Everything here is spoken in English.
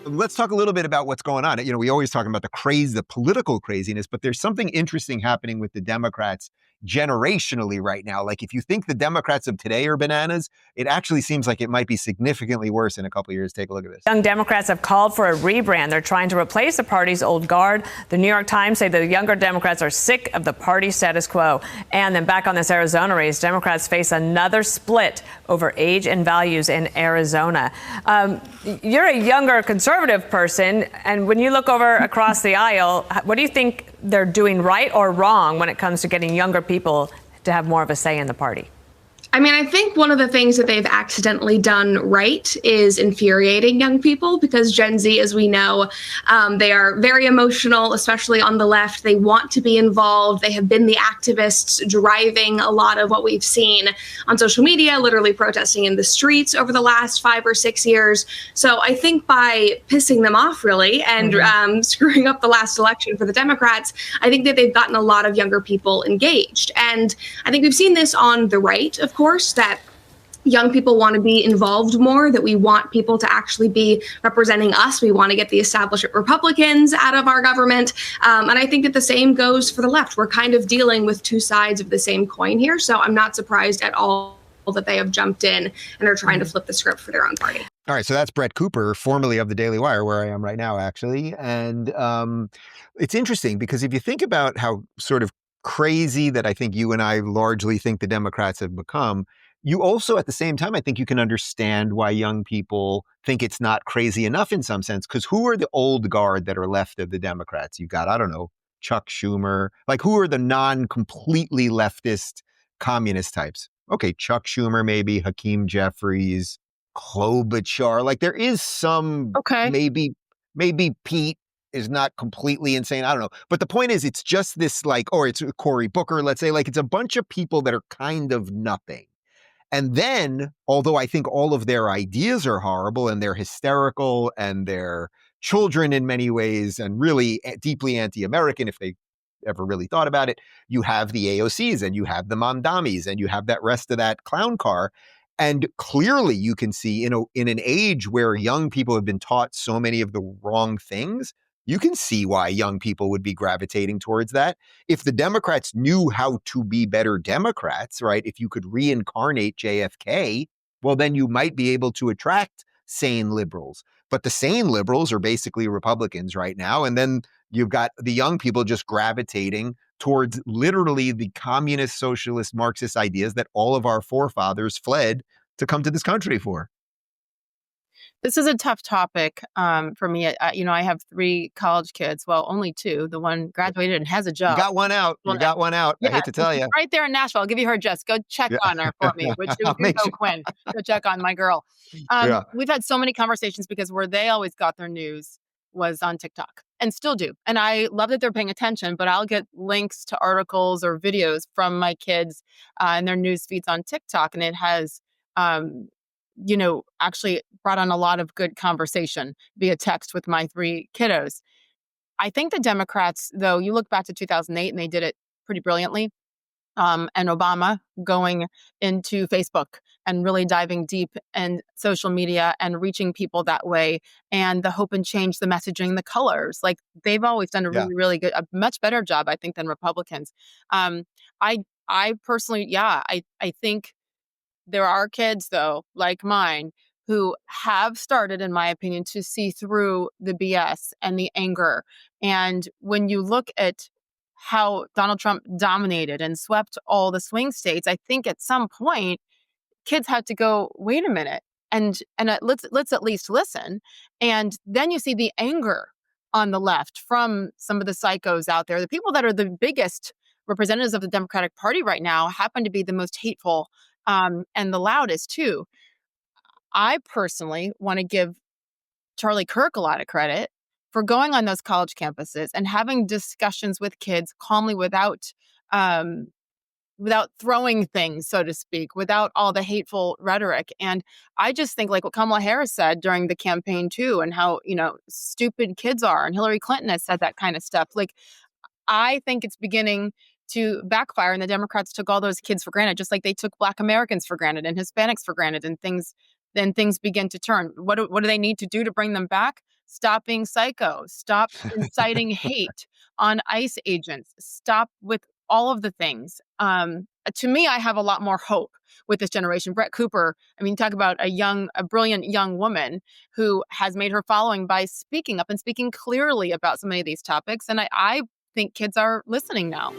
Let's talk a little bit about what's going on. We always talk about the craze, the political craziness, but there's something interesting happening with the Democrats generationally right now. Like, if you think the Democrats of today are bananas, it actually seems like it might be significantly worse in a couple of years. Take a look at this. Young Democrats have called for a rebrand. They're trying to replace the party's old guard. The New York Times say the younger Democrats are sick of the party status quo. And then back on this Arizona race, Democrats face another split over age and values in Arizona. You're a younger conservative person, and when you look over across the aisle, what do you think they're doing right or wrong when it comes to getting younger people to have more of a say in the party? I mean, I think one of the things that they've accidentally done right is infuriating young people, because Gen Z, as we know, they are very emotional, especially on the left. They want to be involved. They have been the activists driving a lot of what we've seen on social media, literally protesting in the streets over the last 5 or 6 years. So I think by pissing them off, really, and screwing up the last election for the Democrats, I think that they've gotten a lot of younger people engaged. And I think we've seen this on the right, of course, that young people want to be involved more, that we want people to actually be representing us. We want to get the establishment Republicans out of our government. And I think that the same goes for the left. We're kind of dealing with two sides of the same coin here. So I'm not surprised at all that they have jumped in and are trying to flip the script for their own party. All right, so that's Brett Cooper, formerly of the Daily Wire, where I am right now, actually. And it's interesting because if you think about how sort of crazy that I think you and I largely think the Democrats have become, you also, at the same time, I think you can understand why young people think it's not crazy enough in some sense, because who are the old guard that are left of the Democrats? You've got, I don't know, Chuck Schumer. Like, who are the non-completely leftist communist types? Okay, Chuck Schumer, maybe Hakeem Jeffries, Klobuchar. Like, there is some, maybe Pete is not completely insane. I don't know. But the point is, it's just this, like, or it's Cory Booker, let's say, like, it's a bunch of people that are kind of nothing. And then, although I think all of their ideas are horrible and they're hysterical and they're children in many ways and really deeply anti-American if they ever really thought about it, you have the AOCs and you have the Mamdamis and you have that rest of that clown car. And clearly you can see, in an age where young people have been taught so many of the wrong things, you can see why young people would be gravitating towards that. If the Democrats knew how to be better Democrats, right? If you could reincarnate JFK, well, then you might be able to attract sane liberals. But the sane liberals are basically Republicans right now. And then you've got the young people just gravitating towards literally the communist, socialist, Marxist ideas that all of our forefathers fled to come to this country for. This is a tough topic for me. I have 3 college kids. Well, only 2. The one graduated and has a job. You got one out. Yeah, I hate to tell you. Right there in Nashville. I'll give you her address. Go check on her for me. Which is Quinn. Go check on my girl. We've had so many conversations because where they always got their news was on TikTok, and still do. And I love that they're paying attention, but I'll get links to articles or videos from my kids and their news feeds on TikTok. And it has actually brought on a lot of good conversation via text with my 3 kiddos. I think the Democrats, though, you look back to 2008 and they did it pretty brilliantly. And Obama going into Facebook and really diving deep in social media and reaching people that way, and the hope and change, the messaging, the colors. Like, they've always done a really, really good, a much better job, I think, than Republicans. I personally, I think there are kids, though, like mine, who have started, in my opinion, to see through the BS and the anger. And when you look at how Donald Trump dominated and swept all the swing states, I think at some point kids had to go, wait a minute, and let's at least listen. And then you see the anger on the left from some of the psychos out there. The people that are the biggest representatives of the Democratic Party right now happen to be the most hateful and the loudest too. I personally want to give Charlie Kirk a lot of credit for going on those college campuses and having discussions with kids calmly, without throwing things, so to speak, without all the hateful rhetoric. And I just think, like what Kamala Harris said during the campaign too, and how, stupid kids are. And Hillary Clinton has said that kind of stuff. Like, I think it's beginning to backfire, and the Democrats took all those kids for granted, just like they took Black Americans for granted and Hispanics for granted, and things begin to turn. What do they need to do to bring them back? Stop being psycho. Stop inciting hate on ICE agents. Stop with all of the things. To me, I have a lot more hope with this generation. Brett Cooper, I mean, talk about a brilliant young woman who has made her following by speaking up and speaking clearly about so many of these topics. And I think kids are listening now.